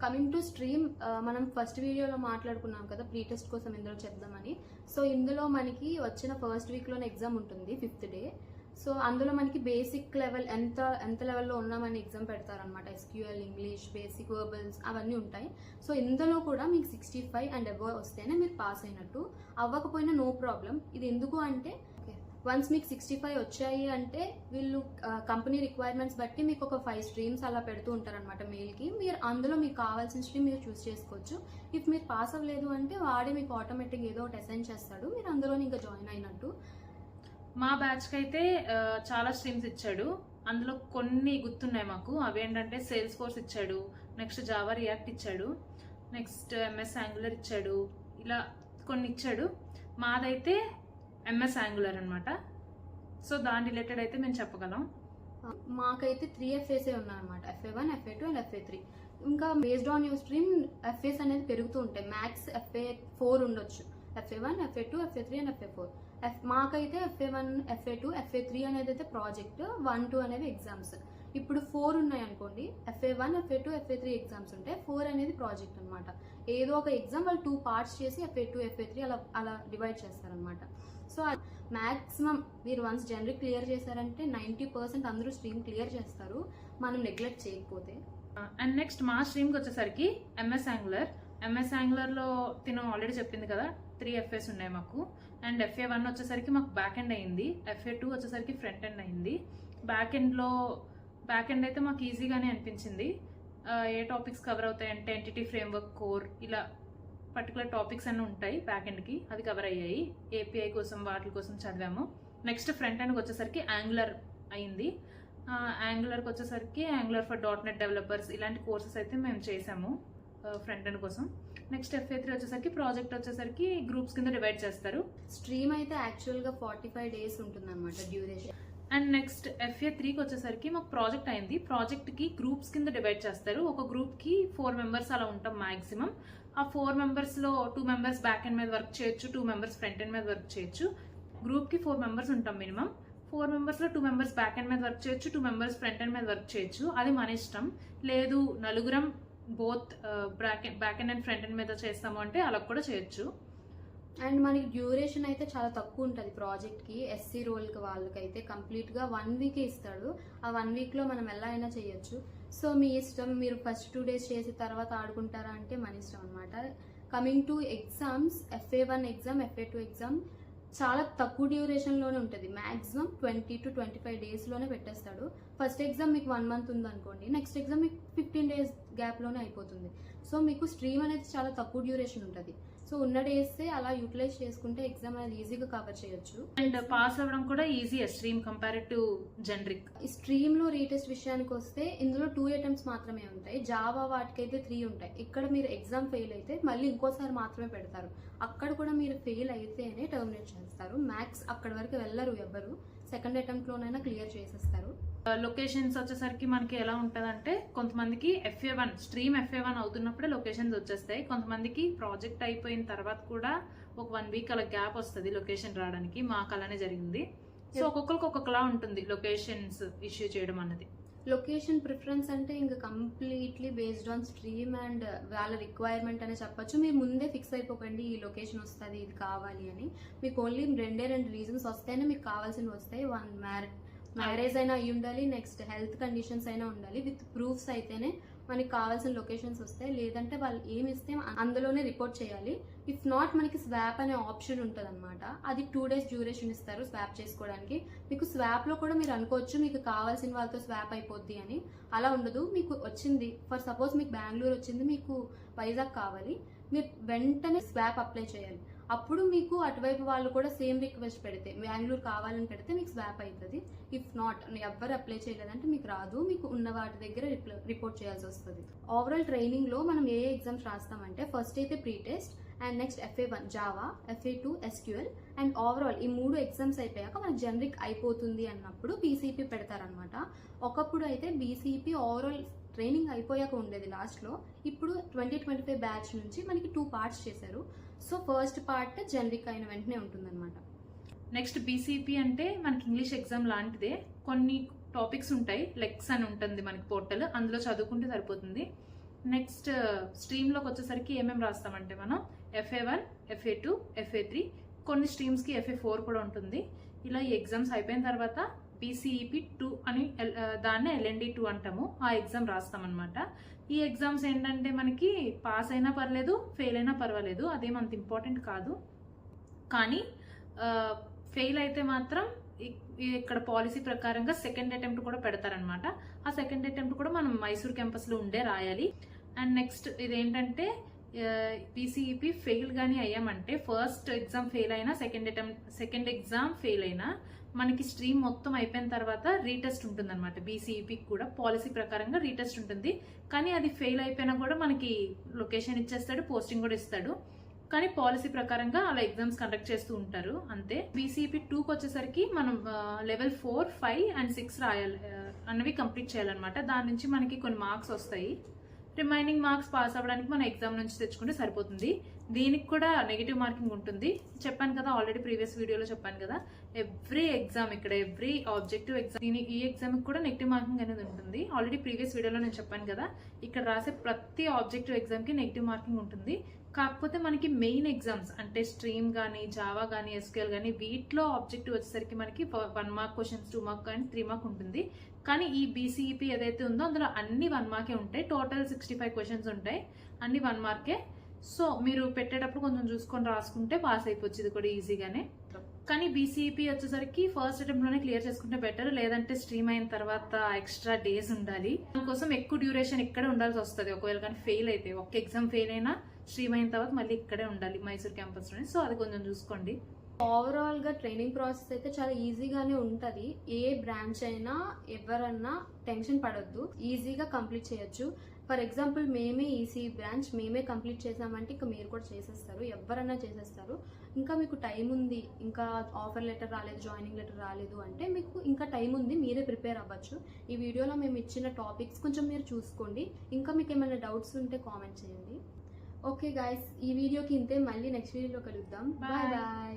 Coming to stream, మనం first వీడియోలో మాట్లాడుకున్నాం కదా ప్రీ టెస్ట్ కోసం ఇందులో చెప్దామని. సో ఇందులో మనకి వచ్చిన ఫస్ట్ వీక్లోనే ఎగ్జామ్ ఉంటుంది 5th డే. సో అందులో మనకి బేసిక్ లెవెల్ ఎంత లెవెల్లో ఉన్నామని ఎగ్జామ్ పెడతారనమాట. SQL, ఇంగ్లీష్, బేసిక్ వర్బల్స్ అవన్నీ ఉంటాయి. సో ఇందులో కూడా మీకు 65 అండ్ అబవ్ వస్తేనే మీరు పాస్ అయినట్టు, అవ్వకపోయినా నో ప్రాబ్లం. ఇది ఎందుకు అంటే వన్స్ మీకు 65 వచ్చాయి అంటే వీళ్ళు కంపెనీ రిక్వైర్మెంట్స్ బట్టి మీకు ఒక 5 స్ట్రీమ్స్ అలా పెడుతూ ఉంటారనమాట మెయిల్కి. మీరు అందులో మీకు కావాల్సిన స్ట్రీమ్ మీరు చూస్ చేసుకోవచ్చు. ఇఫ్ మీరు పాస్ అవ్వలేదు అంటే వాడే మీకు ఆటోమేటిక్ ఏదో ఒకటి అసైన్ చేస్తాడు, మీరు అందులో ఇంకా జాయిన్ అయినట్టు. మా బ్యాచ్కి అయితే చాలా స్ట్రీమ్స్ ఇచ్చాడు. అందులో కొన్ని గుర్తున్నాయి మాకు. అవేంటంటే సేల్స్ ఫోర్స్ ఇచ్చాడు, నెక్స్ట్ జావా రియాక్ట్ ఇచ్చాడు, నెక్స్ట్ MS యాంగులర్ ఇచ్చాడు, ఇలా కొన్ని ఇచ్చాడు. మాదైతే MS యాంగులర్ అనమాట. సో దాని రిలేటెడ్ అయితే మేము చెప్పగలం. మాకైతే 3 FAs ఉన్నాయన్నమాట. FA1, FA2 and FA3. ఇంకా based on your stream FAs అనేది పెరుగుతూ ఉంటాయి. మ్యాక్స్ FA4 ఉండొచ్చు. FA1, FA2, FA3 and FA4. మాకైతే FA1, FA2, FA3 అనేది అయితే ప్రాజెక్ట్, 1, 2 అనేవి ఎగ్జామ్స్. ఇప్పుడు 4 ఉన్నాయి అనుకోండి, FA1, FA2, FA3 ఎగ్జామ్స్ ఉంటాయి. 4 అనేది ప్రాజెక్ట్ అనమాట. ఏదో ఒక ఎగ్జామ్ వాళ్ళు 2 పార్ట్స్ చేసి FA2, FA3 అలా డివైడ్ చేస్తారనమాట. సో మ్యాక్సిమం మీరు వన్స్ జనరిక్ క్లియర్ చేశారంటే 90% అందరూ స్ట్రీమ్ క్లియర్ చేస్తారు, మనం నెగ్లెక్ట్ చేయకపోతే. అండ్ నెక్స్ట్ మా స్ట్రీమ్కి వచ్చేసరికి MS యాంగులర్లో తిను ఆల్రెడీ చెప్పింది కదా 3 FAs ఉన్నాయి మాకు. అండ్ FA1 వచ్చేసరికి మాకు బ్యాక్ ఎండ్ అయింది, FA2 వచ్చేసరికి ఫ్రంట్ ఎండ్ అయింది. బ్యాక్ ఎండ్ అయితే మాకు ఈజీగానే అనిపించింది. ఏ టాపిక్స్ కవర్ అవుతాయంటే ఎంటిటీ ఫ్రేమ్వర్క్, కోర్, ఇలా పర్టికులర్ టాపిక్స్ అన్నీ ఉంటాయి బ్యాక్ ఎండ్కి, అది కవర్ అయ్యాయి. API కోసం వాటి కోసం చదివాము. నెక్స్ట్ ఫ్రంట్ ఎండ్కి వచ్చేసరికి యాంగులర్ అయింది. యాంగులర్కి వచ్చేసరికి యాంగులర్ ఫర్ .NET డెవలపర్స్ ఇలాంటి కోర్సెస్ అయితే మేము చేసాము ఫ్రంట్ ఎండ్ కోసం. నెక్స్ట్ FA3 వచ్చేసరికి ప్రాజెక్ట్ వచ్చేసరికి గ్రూప్స్ కింద డివైడ్ చేస్తారు. స్ట్రీమ్ అయితే యాక్చువల్గా 45 days ఉంటుంది అనమాట డ్యూరేషన్. అండ్ నెక్స్ట్ FA3కి వచ్చేసరికి మాకు ప్రాజెక్ట్ అయింది. ప్రాజెక్ట్కి గ్రూప్స్ కింద డివైడ్ చేస్తారు. ఒక గ్రూప్కి 4 members అలా ఉంటాం మాక్సిమం. ఆ 4 members-లో 2 members బ్యాక్ ఎండ్ మీద వర్క్ చేయొచ్చు, 2 members ఫ్రంట్ ఎండ్ మీద వర్క్ చేయొచ్చు. గ్రూప్కి 4 members ఉంటాం మినిమం. 4 members-లో 2 members బ్యాక్ ఎండ్ మీద వర్క్ చేయొచ్చు, 2 members ఫ్రంట్ ఎండ్ మీద వర్క్ చేయొచ్చు. అది మన ఇష్టం. లేదు నలుగురం both back end and front end మీద చేస్తాము అంటే అలా కూడా చేయొచ్చు. అండ్ మనకి డ్యూరేషన్ అయితే చాలా తక్కువ ఉంటుంది ప్రాజెక్ట్కి. SC రోల్కి వాళ్ళకైతే కంప్లీట్గా 1 week ఇస్తాడు. ఆ 1 weekలో మనం ఎలా అయినా చేయొచ్చు. సో మీ ఇష్టం, మీరు ఫస్ట్ 2 days చేసి తర్వాత ఆడుకుంటారా అంటే మన ఇష్టం అనమాట. Coming to exams, FA1 exam, FA2 exam చాలా తక్కువ డ్యూరేషన్లోనే ఉంటుంది. మ్యాక్సిమం 20 to 25 days-లోనే పెట్టేస్తాడు. ఫస్ట్ ఎగ్జామ్ మీకు 1 month ఉందనుకోండి, నెక్స్ట్ ఎగ్జామ్ మీకు 15 days గ్యాప్లోనే అయిపోతుంది. సో మీకు స్ట్రీమ్ అనేది చాలా తక్కువ డ్యూరేషన్ ఉంటుంది. సో ఉన్న డేసే అలా యూటిలైజ్ చేసుకుంటే ఎగ్జామ్ అనేది ఈజీగా కవర్ చేయొచ్చు. అండ్ పాస్ అవ్వడం కూడా easy stream compared to generic. ఈ స్ట్రీమ్లో రీటెస్ట్ విషయానికి వస్తే ఇందులో 2 attempts మాత్రమే ఉంటాయి. జావా వాటికైతే 3 ఉంటాయి. ఇక్కడ మీరు ఎగ్జామ్ ఫెయిల్ అయితే మళ్ళీ ఇంకోసారి మాత్రమే పెడతారు. అక్కడ కూడా మీరు ఫెయిల్ అయితేనే టర్మినేట్ చేస్తారు. మ్యాక్స్ అక్కడి వరకు వెళ్ళరు ఎవ్వరు. సెకండ్ అటెంప్ట్లోనైనా క్లియర్ చేసేస్తారు. లొకేషన్స్ వచ్చేసరికి మనకి ఎలా ఉంటుందంటే, కొంతమందికి స్ట్రీమ్ FA1 అవుతున్నప్పుడే లొకేషన్స్ వచ్చేస్తాయి. కొంతమందికి ప్రాజెక్ట్ అయిపోయిన తర్వాత కూడా ఒక 1 week అలా గ్యాప్ వస్తుంది లొకేషన్ రావడానికి. మాకు అలానే జరిగింది. సో ఒక్కొక్కరికి ఒక్కొక్కలా ఉంటుంది లొకేషన్స్ ఇష్యూ చేయడం అన్నది. లొకేషన్ ప్రిఫరెన్స్ అంటే ఇంకా completely based on stream and వాళ్ళ రిక్వైర్మెంట్ అనే చెప్పొచ్చు. మీరు ముందే ఫిక్స్ అయిపోకండి ఈ లొకేషన్ వస్తుంది ఇది కావాలి అని. మీకు ఓన్లీ 2 రీజన్స్ వస్తేనే మీకు కావాల్సినవి వస్తాయి. 1 మ్యారేజ్ అయినా అయ్యి ఉండాలి, నెక్స్ట్ హెల్త్ కండిషన్స్ అయినా ఉండాలి. విత్ ప్రూఫ్స్ అయితేనే మనకి కావాల్సిన లొకేషన్స్ వస్తాయి. లేదంటే వాళ్ళు ఏమి ఇస్తే అందులోనే రిపోర్ట్ చేయాలి. ఇఫ్ నాట్ మనకి స్వాప్ అనే ఆప్షన్ ఉంటుంది అనమాట. అది 2 days డ్యూరేషన్ ఇస్తారు స్వాప్ చేసుకోవడానికి. మీకు స్వాప్లో కూడా మీరు అనుకోవచ్చు మీకు కావాల్సిన వాళ్ళతో స్వాప్ అయిపోద్ది అని. అలా ఉండదు. మీకు వచ్చింది, ఫర్ సపోజ్ మీకు బెంగళూరు వచ్చింది, మీకు వైజాగ్ కావాలి, మీరు వెంటనే స్వాప్ అప్లై చేయాలి. అప్పుడు మీకు అటువైపు వాళ్ళు కూడా సేమ్ రిక్వెస్ట్ పెడితే, బెంగళూరు కావాలని పెడితే మీకు స్వాప్ అవుతుంది. ఇఫ్ నాట్ ఎవ్వరు అప్లై చేయలేదంటే మీకు రాదు. మీకు ఉన్న వాటి దగ్గర రిపోర్ట్ చేయాల్సి వస్తుంది. ఓవరాల్ ట్రైనింగ్లో మనం ఏ ఎగ్జామ్స్ రాస్తామంటే, ఫస్ట్ అయితే pre test, and next FA1 Java, FA2 SQL, and overall ఈ 3 ఎగ్జామ్స్ అయిపోయాక మనకి జనరిక్ అయిపోతుంది అన్నప్పుడు BCP పెడతారనమాట. ఒకప్పుడు అయితే BCP ఓవరాల్ ట్రైనింగ్ అయిపోయాక ఉండేది లాస్ట్లో. ఇప్పుడు 2025 బ్యాచ్ నుంచి మనకి 2 parts చేశారు. సో ఫస్ట్ పార్ట్ జనరిక్ అయిన వెంటనే ఉంటుందన్నమాట. నెక్స్ట్ BCP అంటే మనకి ఇంగ్లీష్ ఎగ్జామ్ లాంటిదే. కొన్ని టాపిక్స్ ఉంటాయి, లెక్స్ అని ఉంటుంది మనకి పోర్టల్, అందులో చదువుకుంటే సరిపోతుంది. నెక్స్ట్ స్ట్రీమ్లోకి వచ్చేసరికి ఏమేమి రాస్తామంటే మనం FA1, FA2, FA3, కొన్ని స్ట్రీమ్స్కి FA4 కూడా ఉంటుంది. ఇలా ఈ ఎగ్జామ్స్ అయిపోయిన తర్వాత BCEP 2 అని దాన్ని LND 2 అంటాము. ఆ ఎగ్జామ్ రాస్తామన్నమాట. ఈ ఎగ్జామ్స్ ఏంటంటే మనకి పాస్ అయినా పర్లేదు, ఫెయిల్ అయినా పర్వాలేదు, అదేమంత ఇంపార్టెంట్ కాదు. కానీ ఫెయిల్ అయితే మాత్రం ఇక్కడ పాలసీ ప్రకారంగా సెకండ్ అటెంప్ట్ కూడా పెడతారనమాట. ఆ సెకండ్ అటెంప్ట్ కూడా మనం మైసూర్ క్యాంపస్లో ఉండే రాయాలి. అండ్ నెక్స్ట్ ఇదేంటంటే BCEP ఫెయిల్ కానీ అయ్యామంటే ఫస్ట్ ఎగ్జామ్ ఫెయిల్ అయినా సెకండ్ ఎగ్జామ్ ఫెయిల్ అయినా మనకి స్ట్రీమ్ మొత్తం అయిపోయిన తర్వాత రీటెస్ట్ ఉంటుంది అనమాట. BCEPకి కూడా పాలసీ ప్రకారంగా రీటెస్ట్ ఉంటుంది. కానీ అది ఫెయిల్ అయిపోయినా కూడా మనకి లొకేషన్ ఇచ్చేస్తాడు, పోస్టింగ్ కూడా ఇస్తాడు. కానీ పాలసీ ప్రకారంగా అలా ఎగ్జామ్స్ కండక్ట్ చేస్తూ ఉంటారు అంతే. BCEP 2కి వచ్చేసరికి మనం లెవెల్ 4, 5 అండ్ 6 రాయాలి అన్నవి కంప్లీట్ చేయాలన్నమాట. దాని నుంచి మనకి కొన్ని మార్క్స్ వస్తాయి. రిమైనింగ్ మార్క్స్ పాస్ అవ్వడానికి మనం ఎగ్జామ్ నుంచి తెచ్చుకుంటే సరిపోతుంది. దీనికి కూడా నెగిటివ్ మార్కింగ్ ఉంటుంది. చెప్పాను కదా, ఆల్రెడీ ప్రీవియస్ వీడియోలో చెప్పాను కదా, ఎవ్రీ ఎగ్జామ్ ఇక్కడ ఎవ్రీ ఆబ్జెక్టివ్ ఎగ్జామ్ ఈ ఎగ్జామ్కి కూడా నెగిటివ్ మార్కింగ్ అనేది ఉంటుంది. ఆల్రెడీ ప్రీవియస్ వీడియోలో నేను చెప్పాను కదా, ఇక్కడ రాసే ప్రతి ఆబ్జెక్టివ్ ఎగ్జామ్కి నెగిటివ్ మార్కింగ్ ఉంటుంది. కాకపోతే మనకి మెయిన్ ఎగ్జామ్స్ అంటే స్ట్రీమ్ కానీ, జావా కానీ, SQL కానీ వీటిలో ఆబ్జెక్టివ్ వచ్చేసరికి మనకి 1 మార్క్ క్వశ్చన్స్, 2 మార్క్ కానీ 3 మార్క్ ఉంటుంది. కానీ ఈ BCEP ఏదైతే ఉందో అందులో అన్ని 1 మార్కే ఉంటాయి. టోటల్ 65 క్వశ్చన్స్ ఉంటాయి, అన్ని 1 మార్కే. సో మీరు పెట్టేటప్పుడు కొంచెం చూసుకొని రాసుకుంటే పాస్ అయిపోవచ్చు ఇది కూడా ఈజీగానే. కానీ BCEP వచ్చేసరికి ఫస్ట్ అటెంప్ట్లోనే క్లియర్ చేసుకుంటే బెటర్. లేదంటే స్ట్రీమ్ అయిన తర్వాత ఎక్స్ట్రా డేస్ ఉండాలి. దానికోసం ఎక్కువ డ్యూరేషన్ ఇక్కడే ఉండాల్సి వస్తుంది. ఒకవేళ కానీ ఫెయిల్ అయితే, ఒక్క ఎగ్జామ్ ఫెయిల్ అయినా స్ట్రీమ్ అయిన తర్వాత మళ్ళీ ఇక్కడే ఉండాలి మైసూర్ క్యాంపస్లోనే. సో అది కొంచెం చూసుకోండి. ఓవరాల్గా ట్రైనింగ్ ప్రాసెస్ అయితే చాలా ఈజీగానే ఉంటుంది. ఏ బ్రాంచ్ అయినా ఎవరన్నా టెన్షన్ పడొద్దు, ఈజీగా కంప్లీట్ చేయొచ్చు. ఫర్ ఎగ్జాంపుల్ మేమే ECE బ్రాంచ్ మేమే కంప్లీట్ చేసామంటే ఇంకా మీరు కూడా చేసేస్తారు, ఎవరన్నా చేసేస్తారు. ఇంకా మీకు టైం ఉంది, ఇంకా ఆఫర్ లెటర్ రాలేదు, జాయినింగ్ లెటర్ రాలేదు అంటే మీకు ఇంకా టైం ఉంది, మీరే ప్రిపేర్ అవ్వచ్చు. ఈ వీడియోలో మేము ఇచ్చిన టాపిక్స్ కొంచెం మీరు చూసుకోండి. ఇంకా మీకు ఏమైనా డౌట్స్ ఉంటే కామెంట్ చేయండి. ఓకే గాయస్, ఈ వీడియోకి ఇంతే. మళ్ళీ నెక్స్ట్ వీడియోలో కలుద్దాం. Bye bye.